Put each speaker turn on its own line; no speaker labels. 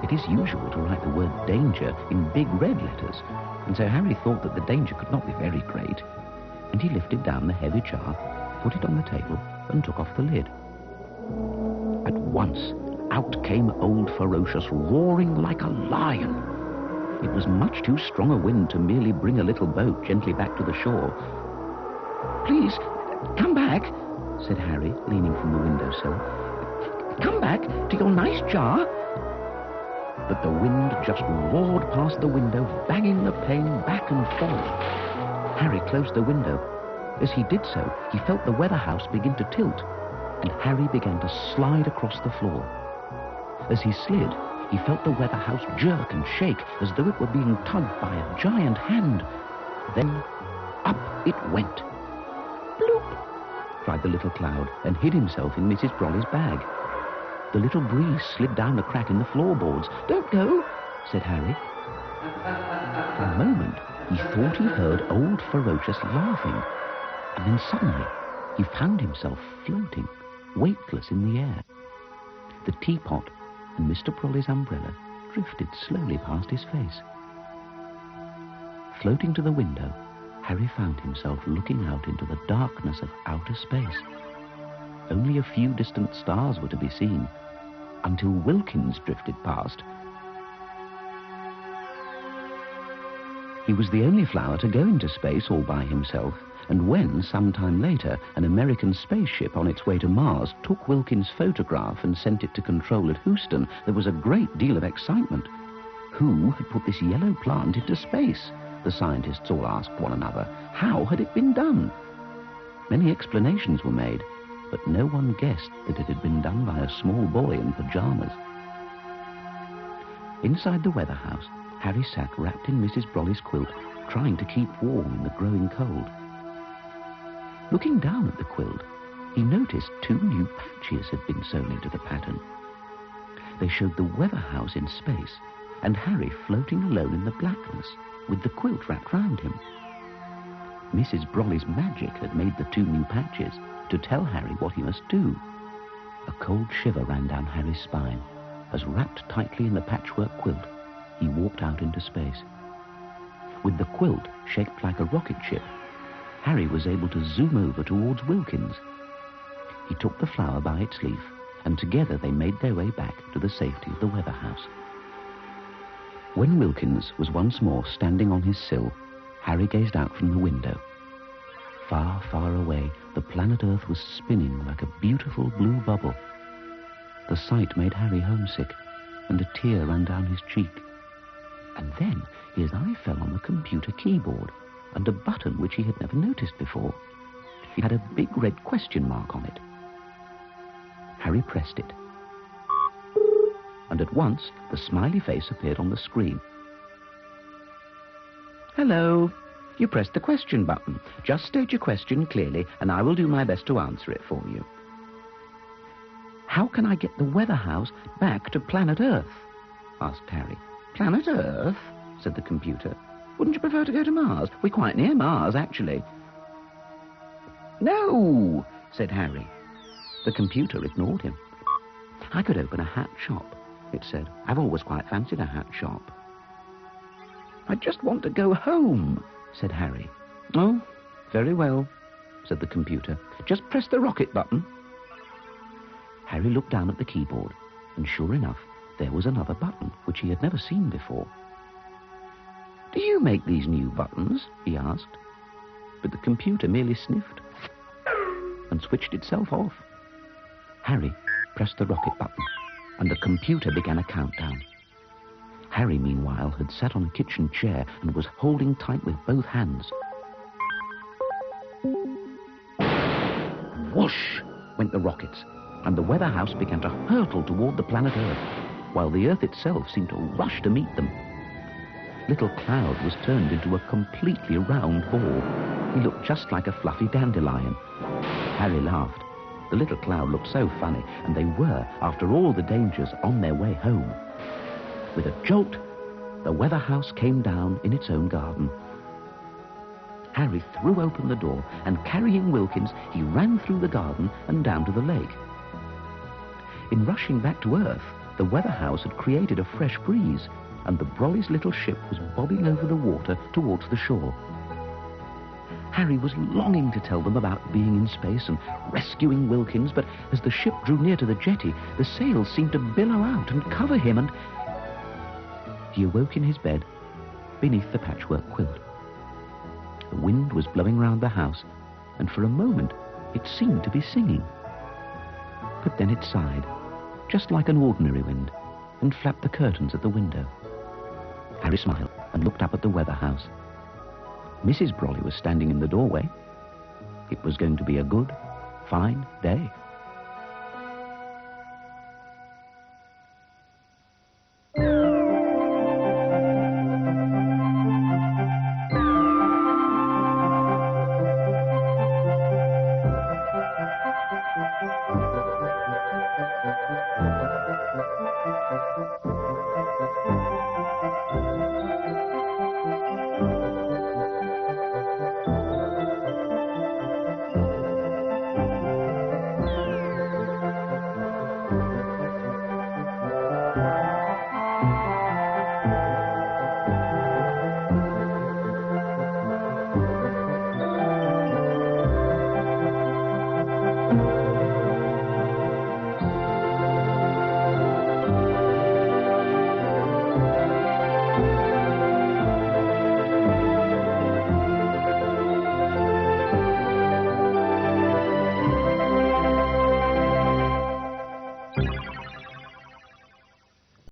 It is usual to write the word danger in big red letters, and so Harry thought that the danger could not be very great, and he lifted down the heavy jar, put it on the table, and took off the lid. At once, out came Old Ferocious, roaring like a lion. It was much too strong a wind to merely bring a little boat gently back to the shore. "Please, come back," said Harry, leaning from the windowsill. "Come back to your nice jar." But the wind just roared past the window, banging the pane back and forth. Harry closed the window. As he did so, he felt the weather house begin to tilt, and Harry began to slide across the floor. As he slid, he felt the weather house jerk and shake as though it were being tugged by a giant hand. Then up it went. "Bloop!" cried the little cloud, and hid himself in Mrs. Brollys' bag. The little breeze slid down a crack in the floorboards. "Don't go," said Harry. For a moment, he thought he heard Old Ferocious laughing, and then suddenly he found himself floating, weightless in the air. The teapot and Mr. Brollys' umbrella drifted slowly past his face. Floating to the window, Harry found himself looking out into the darkness of outer space. Only a few distant stars were to be seen, until Wilkins drifted past. He was the only flower to go into space all by himself, and when, some time later, an American spaceship on its way to Mars took Wilkins' photograph and sent it to control at Houston, there was a great deal of excitement. Who had put this yellow plant into space? The scientists all asked one another. How had it been done? Many explanations were made, but no one guessed that it had been done by a small boy in pajamas. Inside the weather house, Harry sat wrapped in Mrs. Brollys' quilt, trying to keep warm in the growing cold. Looking down at the quilt, he noticed 2 new patches had been sewn into the pattern. They showed the weather house in space, and Harry floating alone in the blackness, with the quilt wrapped round him. Mrs. Brollys' magic had made the 2 new patches to tell Harry what he must do. A cold shiver ran down Harry's spine, as wrapped tightly in the patchwork quilt, he walked out into space. With the quilt shaped like a rocket ship, Harry was able to zoom over towards Wilkins. He took the flower by its leaf, and together they made their way back to the safety of the weather house. When Wilkins was once more standing on his sill, Harry gazed out from the window. Far, far away, the planet Earth was spinning like a beautiful blue bubble. The sight made Harry homesick, and a tear ran down his cheek. And then his eye fell on the computer keyboard, and a button which he had never noticed before. It had a big red question mark on it. Harry pressed it, and at once the smiley face appeared on the screen. "Hello. You pressed the question button. Just state your question clearly, and I will do my best to answer it for you." "How can I get the weather house back to planet Earth?" asked Harry. "Planet Earth?" said the computer. "Wouldn't you prefer to go to Mars? We're quite near Mars, actually." "No," said Harry. The computer ignored him. "I could open a hat shop," it said. "I've always quite fancied a hat shop." "I just want to go home," said Harry. "Oh, very well," said the computer. "Just press the rocket button." Harry looked down at the keyboard, and sure enough, there was another button, which he had never seen before. "Do you make these new buttons?" he asked. But the computer merely sniffed and switched itself off. Harry pressed the rocket button, and the computer began a countdown. Harry, meanwhile, had sat on a kitchen chair and was holding tight with both hands. Whoosh went the rockets, and the weather house began to hurtle toward the planet Earth, while the Earth itself seemed to rush to meet them. Little Cloud was turned into a completely round ball. He looked just like a fluffy dandelion. Harry laughed. The little cloud looked so funny, and they were, after all the dangers, on their way home. With a jolt, the weather house came down in its own garden. Harry threw open the door, and carrying Wilkins, he ran through the garden and down to the lake. In rushing back to Earth, The weather house had created a fresh breeze, and the Brollys' little ship was bobbing over the water towards the shore. Harry was longing to tell them about being in space and rescuing Wilkins, but as the ship drew near to the jetty, the sails seemed to billow out and cover him, and he awoke in his bed beneath the patchwork quilt. The wind was blowing round the house, and for a moment it seemed to be singing. But then it sighed, just like an ordinary wind, and flapped the curtains at the window. Harry smiled and looked up at the weather house. Mrs. Brolly was standing in the doorway. It was going to be a good, fine day.